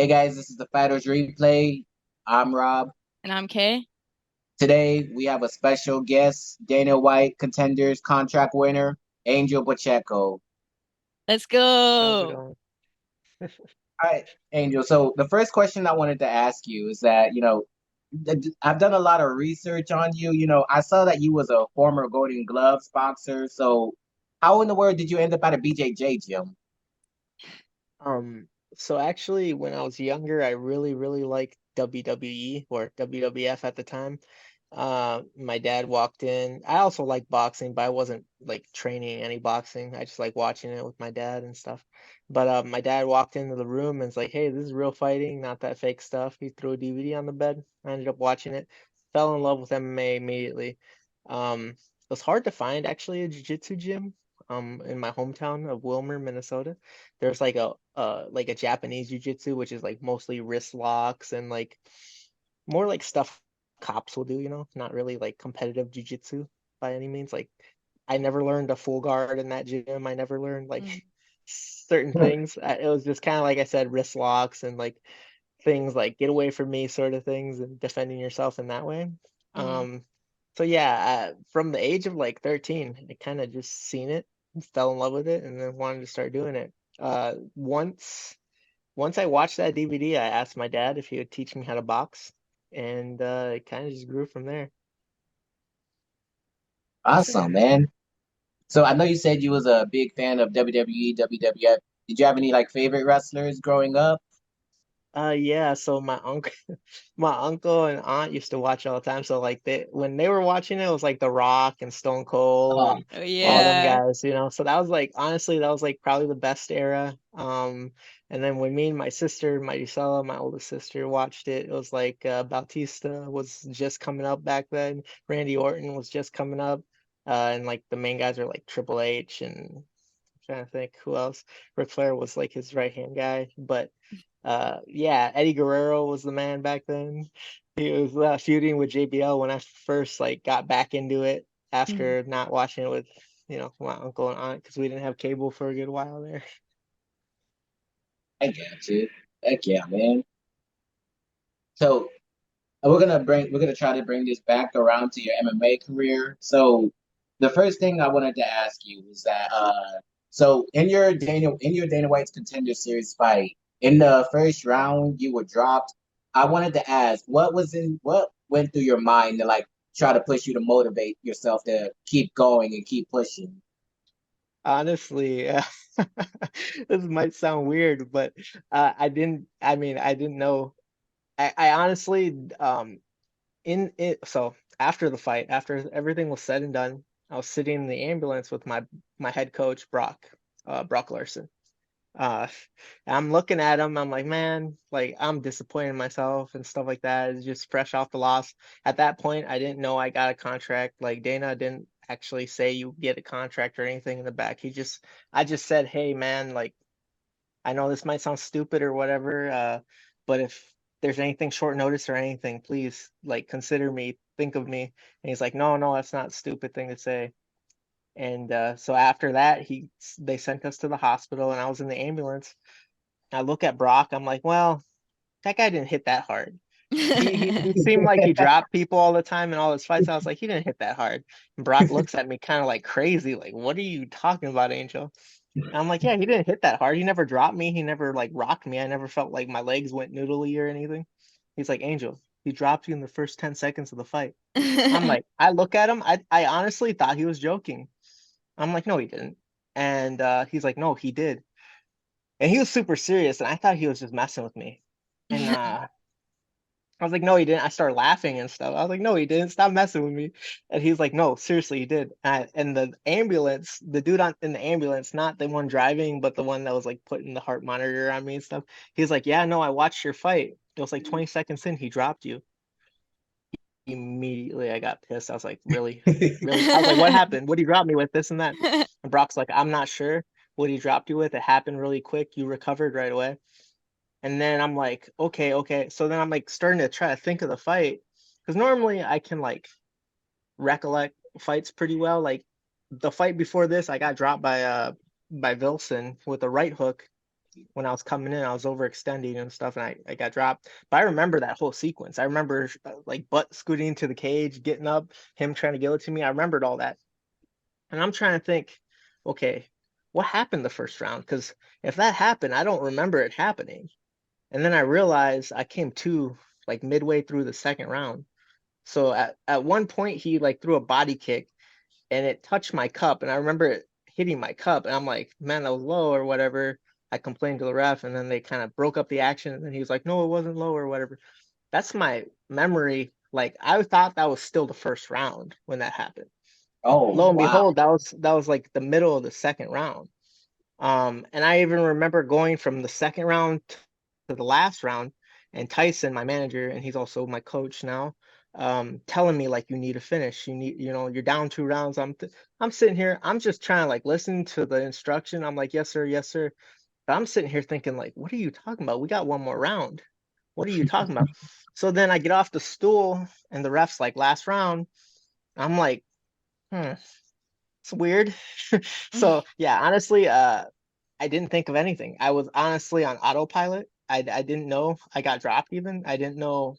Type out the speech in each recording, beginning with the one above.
Hey guys, this is the Fighters Replay. I'm Rob. And I'm Kay. Today we have a special guest, Dana White Contenders contract winner, Angel Pacheco. Let's How's it go. going? All right, Angel. So the first question I wanted to ask you is that, I've done a lot of research on you. I saw that you was a former Golden Gloves boxer. So how in the world did you end up at a BJJ gym? Um, so actually, when I was younger, I really liked WWE or WWF at the time. My dad walked in. I also like boxing, but I wasn't like training any boxing. I just like watching it with my dad and stuff. But my dad walked into the room and was like, "Hey, this is real fighting, not that fake stuff." He threw a DVD on the bed. I ended up watching it. Fell in love with MMA immediately. It was hard to find actually a jiu-jitsu gym. In my hometown of Wilmer, Minnesota. There's like a Japanese jiu-jitsu, which is like mostly wrist locks and like more like stuff cops will do, not really like competitive jiu-jitsu by any means. Like I never learned a full guard in that gym. I never learned like Mm. certain things. It was just kind of like I said, wrist locks and like things like get away from me sort of things and defending yourself in that way. hmm Um, so yeah, from the age of like 13, I kind of just seen it, fell in love with it, and then wanted to start doing it. Once I watched that DVD, I asked my dad if he would teach me how to box, and it kind of just grew from there. Awesome, man. So I know you said you was a big fan of WWE, WWF. Did you have any like favorite wrestlers growing up? Yeah, so my uncle my uncle and aunt used to watch all the time. So like when they were watching it, it was like The Rock and Stone Cold Oh, and Oh all them yeah. guys. So that was like honestly, that was like probably the best era. And then when me and my sister, my Gisela, my oldest sister, watched it, it was like Bautista was just coming up back then. Randy Orton was just coming up. And like the main guys are like Triple H and I'm trying to think who else. Ric Flair was like his right hand guy, but yeah, Eddie Guerrero was the man back then. He was feuding with JBL when I first like got back into it Mhm. after not watching it with my uncle and aunt because we didn't have cable for a good while there. I got you. Heck yeah, man. So we're gonna try to bring this back around to your MMA career. So the first thing I wanted to ask you is that so in your Dana White's Contender Series fight, in the first round you were dropped. I wanted to ask what went through your mind to like try to push you to motivate yourself to keep going and keep pushing. Honestly, this might sound weird, but I didn't know. I honestly, in it, so after the fight, after everything was said and done, I was sitting in the ambulance with my head coach, Brock Larson. Uh, I'm looking at him. I'm like, man, like I'm disappointed in myself and stuff like that. It's just fresh off the loss. At that point, I didn't know I got a contract. Like Dana didn't actually say you get a contract or anything in the back. I just said, hey, man, like I know this might sound stupid or whatever, but if there's anything short notice or anything, please like consider me, think of me. And he's like, no, no, that's not a stupid thing to say. And so after that, they sent us to the hospital, and I was in the ambulance. I look at Brock. I'm like, well, that guy didn't hit that hard. He seemed like he dropped people all the time in all his fights. I was like, he didn't hit that hard. And Brock looks at me kind of like crazy, like, what are you talking about, Angel? And I'm like, yeah, he didn't hit that hard. He never dropped me. He never like rocked me. I never felt like my legs went noodly or anything. He's like, Angel, he dropped you in the first 10 seconds of the fight. I'm like, I look at him. I honestly thought he was joking. I'm like, no, he didn't. And he's like, no, he did. And he was super serious, and I thought he was just messing with me. And I was like, no, he didn't. I started laughing and stuff. I was like, no, he didn't. Stop messing with me. And he's like, no, seriously, he did. And the ambulance, the dude in the ambulance, not the one driving, but the one that was like putting the heart monitor on me and stuff. He's like, yeah, no, I watched your fight. It was like 20 seconds in, he dropped you. Immediately, I got pissed. I was like, really? Really? I was like, what happened? What did he drop me with? This and that. And Brock's like, I'm not sure what he dropped you with. It happened really quick. You recovered right away. And then I'm like, okay, okay. So then I'm like starting to try to think of the fight because normally I can like recollect fights pretty well. Like the fight before this, I got dropped by Vilson with a right hook, when I was coming in, I was overextending and stuff, and I got dropped. But I remember that whole sequence. I remember like butt scooting to the cage, getting up, him trying to give it to me. I remembered all that, and I'm trying to think, okay, what happened the first round? Because if that happened, I don't remember it happening. And then I realized I came to like midway through the second round. So at one point he like threw a body kick and it touched my cup, and I remember it hitting my cup, and I'm like, man, that was low or whatever. I complained to the ref, and then they kind of broke up the action, and then he was like, no, it wasn't low or whatever. That's my memory. Like I thought that was still the first round when that happened. Oh Lo and wow. behold, that was like the middle of the second round. And I even remember going from the second round to the last round, and Tyson, my manager, and he's also my coach now, telling me like you need to finish. You need, you're down 2 rounds. I'm sitting here, I'm just trying to like listen to the instruction. I'm like, yes, sir, yes, sir. But I'm sitting here thinking, like, what are you talking about? We got one more round. What are you talking about? So then I get off the stool and the ref's like, last round. I'm like, hmm, it's weird. So yeah, honestly, I didn't think of anything. I was honestly on autopilot. I didn't know I got dropped even. I didn't know.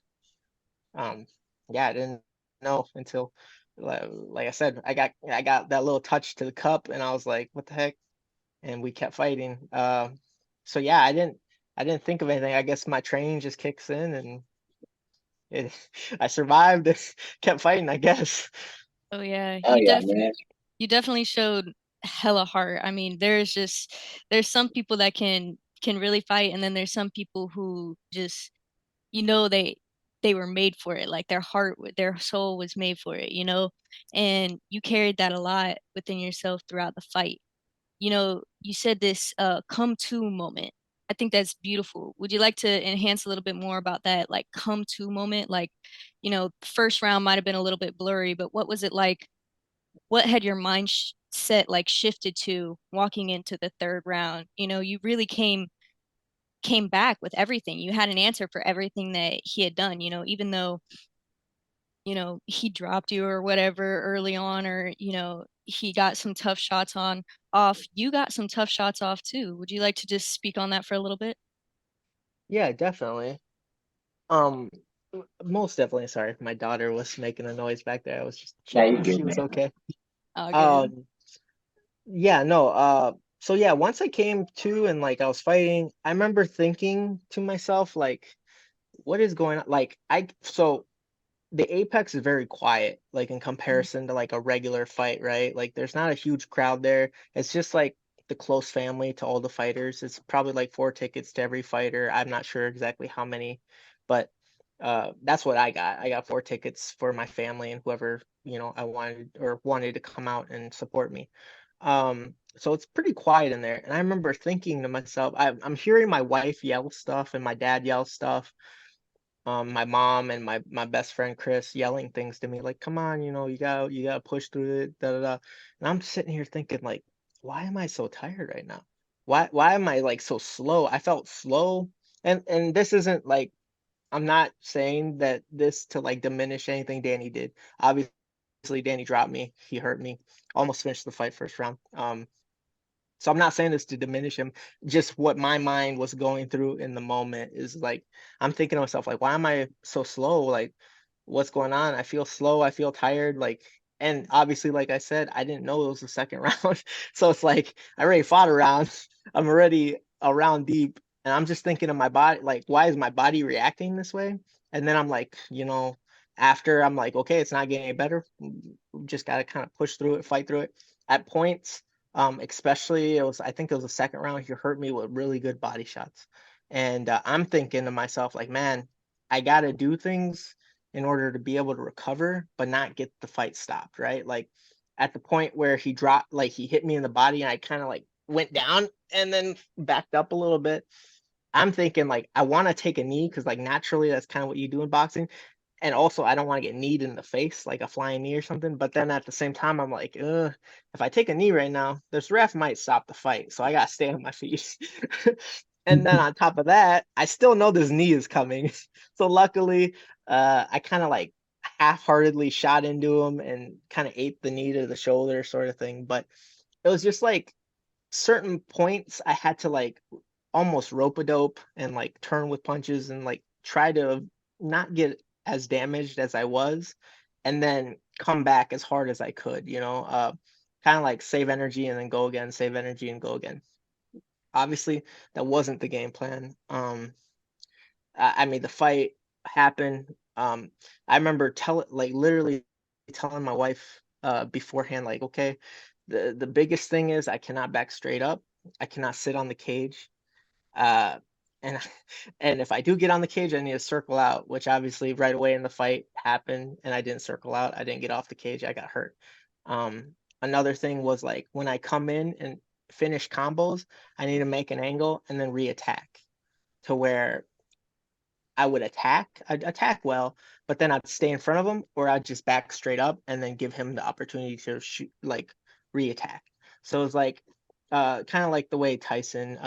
Um, yeah, I didn't know until, like I said, I got that little touch to the cup, and I was like, what the heck? And we kept fighting. So yeah, I didn't think of anything. I guess my training just kicks in, and it, I survived. Kept fighting, I guess. Oh yeah, Oh yeah, man. you definitely showed hella heart. I mean, there's some people that can really fight, and then there's some people who just they were made for it. Like their soul was made for it, and you carried that a lot within yourself throughout the fight. You said this come to moment. I think that's beautiful. Would you like to enhance a little bit more about that, like come to moment? Like, first round might have been a little bit blurry, but what was it like? What had your mind set like shifted to walking into the third round? You really came back with everything. You had an answer for everything that he had done, even though, he dropped you or whatever early on, or, he got some tough shots on off. You got some tough shots off too. Would you like to just speak on that for a little bit? Yeah, definitely. Um, most definitely. Sorry, my daughter was making a noise back there. I was just Yeah, you checking if good, she was man. okay. Oh, good. Um, yeah, no. So yeah, once I came to and like I was fighting, I remember thinking to myself like, what is going on? Like so the Apex is very quiet, like in comparison to like a regular fight, right? Like there's not a huge crowd there. It's just like the close family to all the fighters. It's probably like 4 tickets to every fighter. I'm not sure exactly how many, but that's what I got. I got 4 tickets for my family and whoever, I wanted to come out and support me. So it's pretty quiet in there. And I remember thinking to myself, I'm hearing my wife yell stuff and my dad yell stuff, my mom and my best friend Chris yelling things to me like, come on, you gotta push through it, da da da. And I'm sitting here thinking like, why am I so tired right now? Why am I like so slow? I felt slow. And this isn't like, I'm not saying that this to like diminish anything Danny did. Obviously Danny dropped me, he hurt me, almost finished the fight first round. So I'm not saying this to diminish him. Just what my mind was going through in the moment is like, I'm thinking to myself, like, why am I so slow? Like, what's going on? I feel slow. I feel tired. Like, and obviously, like I said, I didn't know it was the second round. So it's like, I already fought a round. I'm already a round deep. And I'm just thinking of my body, like, why is my body reacting this way? And then I'm like, after I'm like, okay, it's not getting any better. We just got to kind of push through it, fight through it. At points, especially I think it was the second round, he hurt me with really good body shots. And I'm thinking to myself, like, man, I got to do things in order to be able to recover, but not get the fight stopped, right? Like at the point where he dropped, like he hit me in the body and I kind of like went down and then backed up a little bit. I'm thinking like I want to take a knee because like naturally that's kind of what you do in boxing. And also I don't want to get kneed in the face, like a flying knee or something. But then at the same time, I'm like, if I take a knee right now, this ref might stop the fight. So I gotta stay on my feet. And then on top of that, I still know this knee is coming. So luckily, I kind of like half-heartedly shot into him and kind of ate the knee to the shoulder sort of thing. But it was just like certain points I had to like almost rope-a-dope and like turn with punches and like try to not get as damaged as I was, and then come back as hard as I could, kind of like save energy and then go again, save energy and go again. Obviously, that wasn't the game plan. I mean, the fight happened. I remember literally telling my wife beforehand, like, okay, the biggest thing is I cannot back straight up. I cannot sit on the cage. Uh, and and if I do get on the cage, I need to circle out, which obviously right away in the fight happened, and I didn't circle out. I didn't get off the cage. I got hurt. Another thing was like when I come in and finish combos, I need to make an angle and then re-attack to where I'd attack well, but then I'd stay in front of him, or I'd just back straight up and then give him the opportunity to shoot, like re-attack. So it's like kind of like the way Tyson,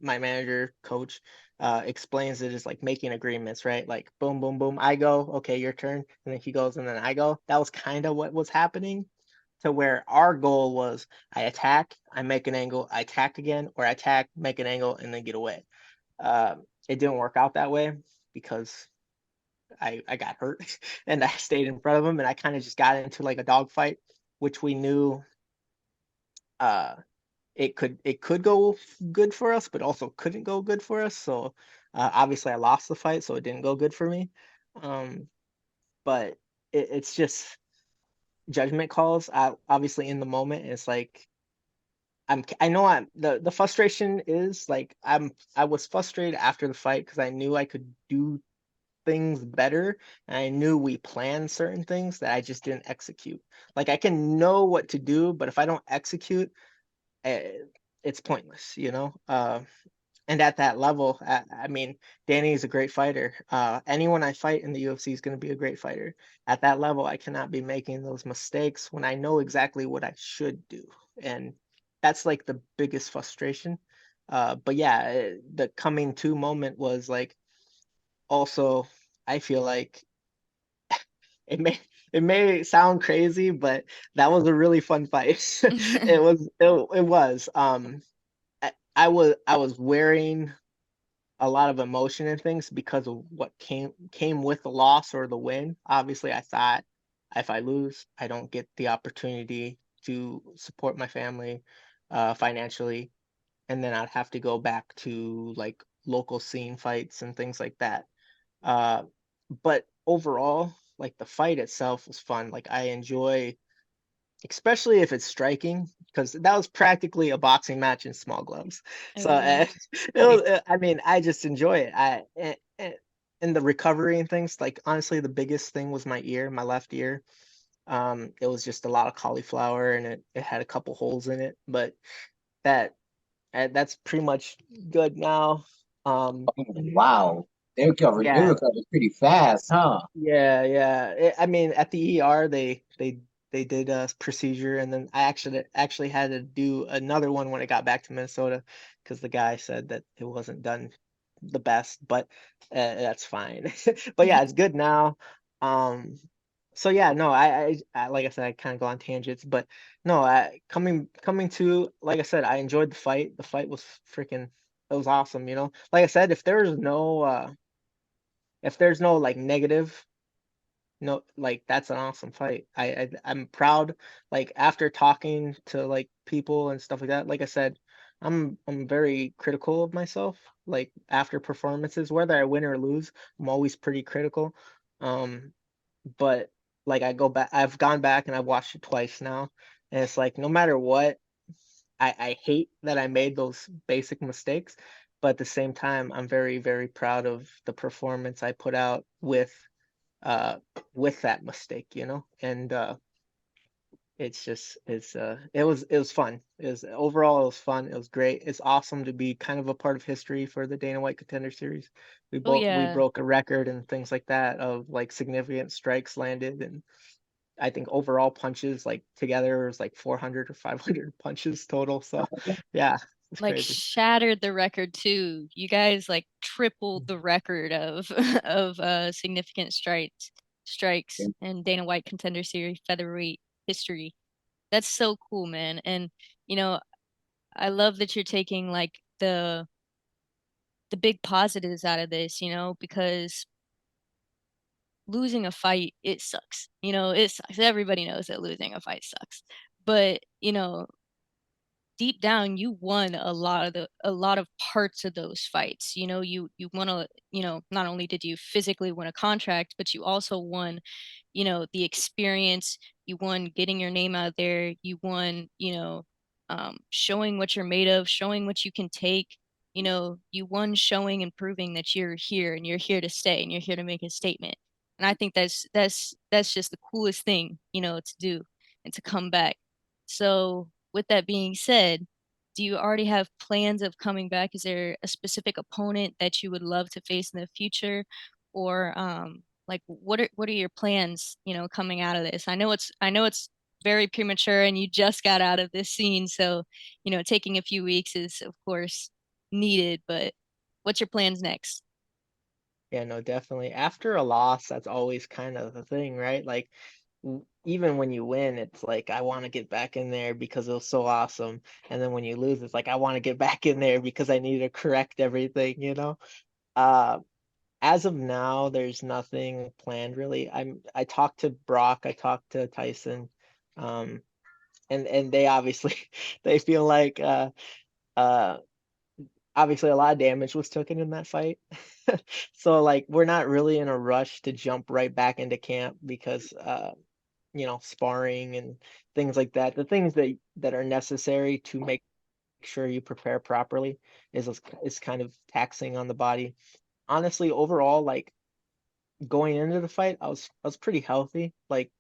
my manager, coach, explains it is like making agreements, right? Like boom, boom, boom, I go, okay, your turn, and then he goes, and then I go. That was kind of what was happening. To where our goal was, I attack, I make an angle, I attack again, or I attack, make an angle, and then get away. Uh, it didn't work out that way because I got hurt and I stayed in front of him, and I kind of just got into like a dogfight, which we knew uh it could go good for us, but also couldn't go good for us. So obviously I lost the fight, so it didn't go good for me. Um, but it's just judgment calls. Obviously in the moment, it's like I know the frustration is like I was frustrated after the fight because I knew I could do things better, and I knew we planned certain things that I just didn't execute. Like I can know what to do, but if I don't execute, eh, it's pointless, and at that level, I mean, Danny is a great fighter. Anyone I fight in the UFC is going to be a great fighter. At that level, I cannot be making those mistakes when I know exactly what I should do, and that's like the biggest frustration. But yeah, the coming to moment was like also, I feel like it may sound crazy, but that was a really fun fight. It was. I was wearing a lot of emotion and things because of what came with the loss or the win. Obviously, I thought if I lose, I don't get the opportunity to support my family financially, and then I'd have to go back to like local scene fights and things like that. Uh, but overall, like the fight itself was fun. Like I enjoy, especially if it's striking, because that was practically a boxing match in small gloves. So Oh yeah. it was. I mean, I just enjoy it. And the recovery and things. Like honestly, the biggest thing was my ear, my left ear. It was just a lot of cauliflower, and it had a couple holes in it, but that that's pretty much good now. Um, Wow. They yeah, recovered pretty fast, huh? yeah. I mean, at the ER, they did a procedure, and then I actually had to do another one when I got back to Minnesota because the guy said that it wasn't done the best, but that's fine. But yeah, it's good now. Um, so yeah, no, I like I said, I kind of go on tangents, but no, coming to like I said, I enjoyed the fight. The fight was freaking, it was awesome. Like I said, if there's no like negative, no, like that's an awesome fight. I'm proud. Like after talking to like people and stuff like that, like I said, I'm very critical of myself. Like after performances, whether I win or lose, I'm always pretty critical. Um, but like I've gone back and I've watched it twice now, and it's like no matter what, I hate that I made those basic mistakes, but at the same time, I'm very, very proud of the performance I put out uh with that mistake, and it's just it was fun. Overall it was fun. It was great. It's awesome to be kind of a part of history for the Dana White Contender Series. We Oh both we yeah. broke a record and things like that of like significant strikes landed, and I think overall punches like together was like 400 or 500 punches total. So yeah, it's Like crazy. shattered the record too. You guys like tripled the record of of significant strikes in Dana White Contender Series featherweight history. That's so cool, man. And you know, I love that you're taking like the big positives out of this, because losing a fight, it sucks. It sucks. Everybody knows that losing a fight sucks. But, deep down you won a lot of parts of those fights. You won not only did you physically win a contract, but you also won the experience. You won getting your name out there. You won showing what you're made of, showing what you can take. You won showing and proving that you're here and you're here to stay and you're here to make a statement. And I think that's just the coolest thing to do and to come back. So with that being said, do you already have plans of coming back? Is there a specific opponent that you would love to face in the future? Or like what are your plans, coming out of this? I know it's very premature and you just got out of this scene, so taking a few weeks is of course needed, but what's your plans next? Yeah, no, definitely. After a loss, that's always kind of the thing, right? Like, even when you win, it's like, I want to get back in there because it was so awesome. And then when you lose, it's like, I want to get back in there because I need to correct everything, you know? Uh, as of now, there's nothing planned really. I talked to Brock, I talked to Tyson, um, and they obviously they feel like uh obviously a lot of damage was taken in that fight. So like we're not really in a rush to jump right back into camp because sparring and things like that, the things that are necessary to make sure you prepare properly is kind of taxing on the body. Honestly, overall, like going into the fight, I was pretty healthy. Like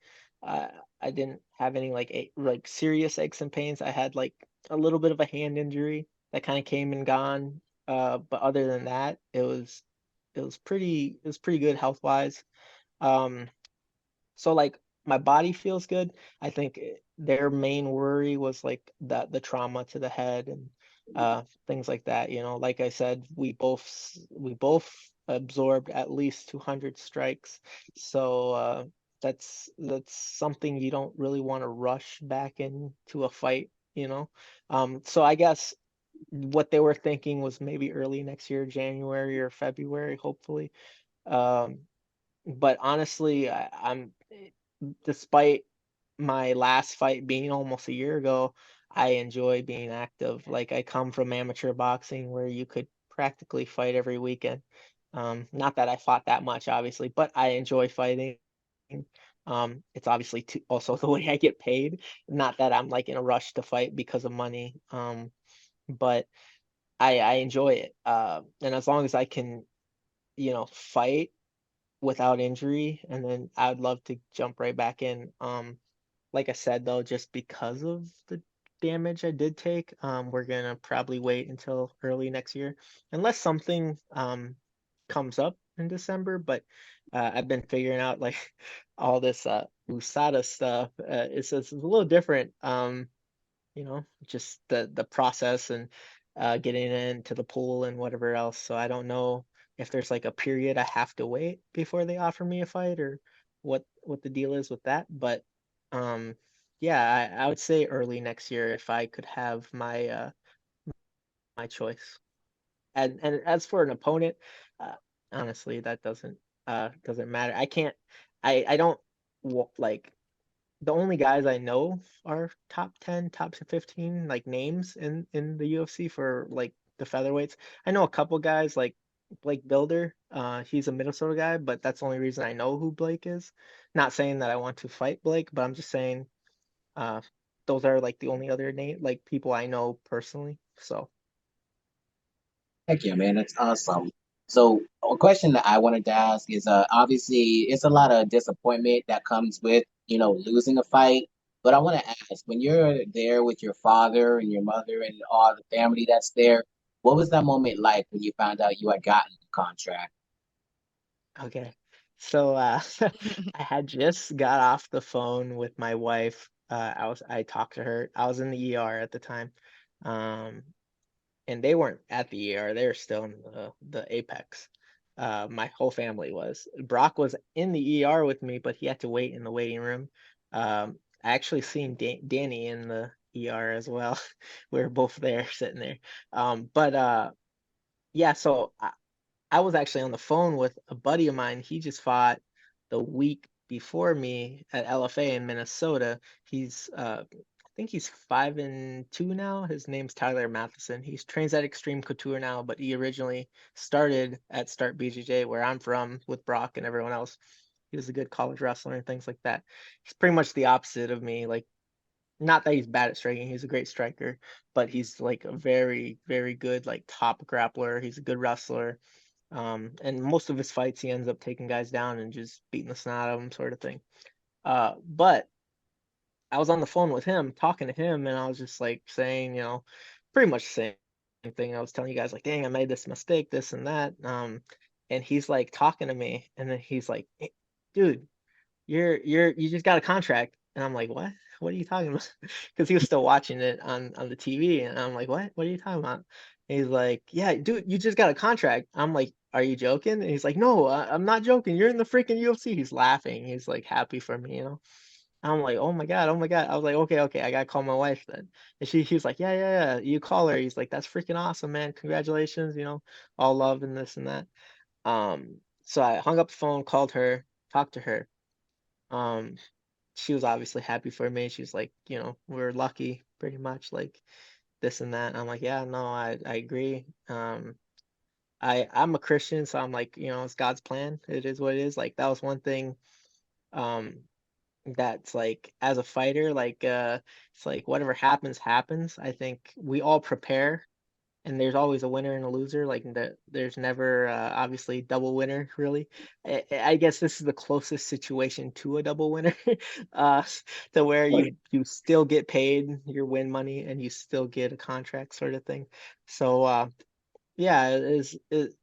uh, I didn't have any like serious aches and pains. I had like a little bit of a hand injury that kind of came and gone. But other than that, it was pretty good health wise. Um, so like my body feels good. I think their main worry was like the trauma to the head and things like that. Like I said, we both absorbed at least 200 strikes. So that's something you don't really want to rush back into a fight, you know. So I guess what they were thinking was maybe early next year, January or February, hopefully. Um, but honestly, I'm despite my last fight being almost a year ago, I enjoy being active. Like I come from amateur boxing where you could practically fight every weekend. Not that I fought that much, obviously, but I enjoy fighting. It's obviously also the way I get paid. Not that I'm like in a rush to fight because of money. But I enjoy it. And as long as I can, fight without injury, and then I would love to jump right back in. Like I said though, just because of the damage I did take, we're gonna probably wait until early next year, unless something comes up in December. But I've been figuring out like all this USADA stuff. It's a little different. Just the process and getting into the pool and whatever else. So I don't know if there's like a period I have to wait before they offer me a fight or what the deal is with that. But um yeah, I would say early next year if I could have my choice. And as for an opponent, uh, honestly, that doesn't matter. I can't I don't like the only guys I know are top 10, top 15 like names in the UFC for like the featherweights. I know a couple guys like Blake Builder. He's a Minnesota guy, but that's the only reason I know who Blake is. Not saying that I want to fight Blake, but I'm just saying uh those are like the only other name like people I know personally. So, Heck yeah, man, that's awesome. So, a question that I wanted to ask is, obviously, it's a lot of disappointment that comes with, losing a fight. But I want to ask, when you're there with your father and your mother and all the family that's there, what was that moment like when you found out you had gotten the contract? okay. So I had just got off the phone with my wife. I talked to her. I was in the ER at the time. Um and they weren't at the ER. They were still in the Apex. My whole family was. Brock was in the ER with me, but he had to wait in the waiting room. I actually seen Danny in the ER as well. We were both there, sitting there. But yeah, so I was actually on the phone with a buddy of mine. He just fought the week before me at LFA in Minnesota. I think he's 5-2 now. His name's Tyler Matheson. He trains at Extreme Couture now, but he originally started at Start BJJ, where I'm from, with Brock and everyone else. He was a good college wrestler and things like that. He's pretty much the opposite of me. Like, not that he's bad at striking, he's a great striker, but he's like a very, very good, like, top grappler. He's a good wrestler. And most of his fights, he ends up taking guys down and just beating the snot out of them, sort of thing. But I was on the phone with him, talking to him, and I was just like saying, pretty much the same thing. I was telling you guys, like, dang, I made this mistake, this and that. And he's like talking to me, and then he's like, "Hey, dude, you just got a contract." And I'm like, what? What are you talking about? Because he was still watching it on the TV, and I'm like, what are you talking about? And he's like, yeah, dude, you just got a contract. I'm like, are you joking? And he's like, no, I'm not joking. You're in the freaking UFC. He's laughing. He's like happy for me. I'm like, oh my God, oh my God. I was like, okay, I gotta call my wife then. And he was like, yeah, you call her. He's like, that's freaking awesome, man. Congratulations, all love and this and that. So I hung up the phone, called her, talked to her. Um, she was obviously happy for me. She was like, we're lucky, pretty much, like this and that. And I'm like, yeah, no, I agree. I'm a Christian, so I'm like, it's God's plan. It is what it is. Like, that was one thing. Um, that's like, as a fighter, like, it's like whatever happens, happens. I think we all prepare, and there's always a winner and a loser. Like, there's never obviously double winner, really. I guess this is the closest situation to a double winner, uh, to where you still get paid your win money and you still get a contract, sort of thing. So yeah,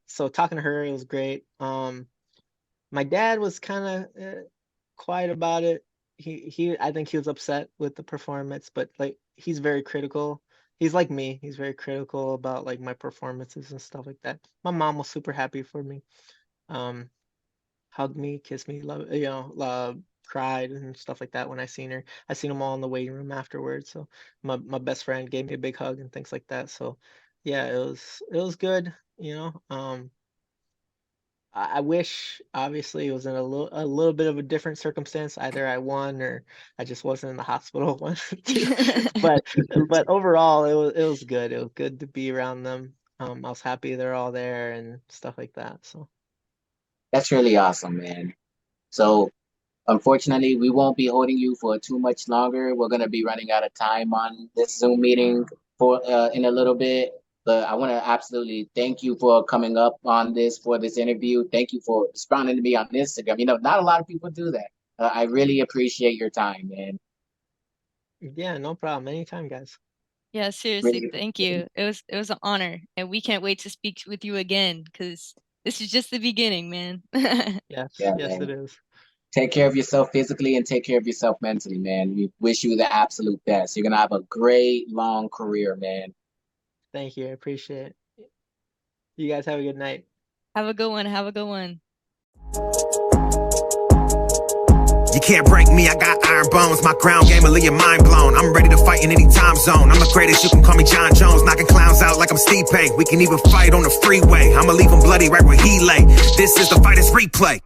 so talking to her, it was great. My dad was kind of quiet about it. I think he was upset with the performance, but like, he's very critical. He's like me. He's very critical about like my performances and stuff like that. My mom was super happy for me. Um, Hugged me, kissed me, love, cried and stuff like that when I seen her. I seen them all in the waiting room afterwards. So my best friend gave me a big hug and things like that. So yeah, it was good. I wish, obviously, it was in a little bit of a different circumstance. Either I won or I just wasn't in the hospital one or two. But overall, it was good. It was good to be around them. I was happy they're all there and stuff like that. So That's really awesome, man. So unfortunately, we won't be holding you for too much longer. We're gonna be running out of time on this Zoom meeting for in a little bit. But I want to absolutely thank you for coming up on for this interview. Thank you for responding to me on Instagram. Not a lot of people do that. I really appreciate your time, man. yeah, no problem. Anytime, guys. Yeah, seriously, Really, thank you. It was an honor, and we can't wait to speak with you again because this is just the beginning, man. Yes, yeah, yes, it man. is. Take care of yourself physically and take care of yourself mentally, man. We wish you the absolute best. You're gonna have a great long career, man. Thank you. I appreciate it. You guys have a good night. Have a good one. Have a good one. You can't break me, I got iron bones. My ground game will leave your mind blown. I'm ready to fight in any time zone. I'm the greatest, you can call me John Jones. Knocking clowns out like I'm Stipe. We can even fight on the freeway. I'ma leave him bloody right where he lay. This is the Fighters Replay.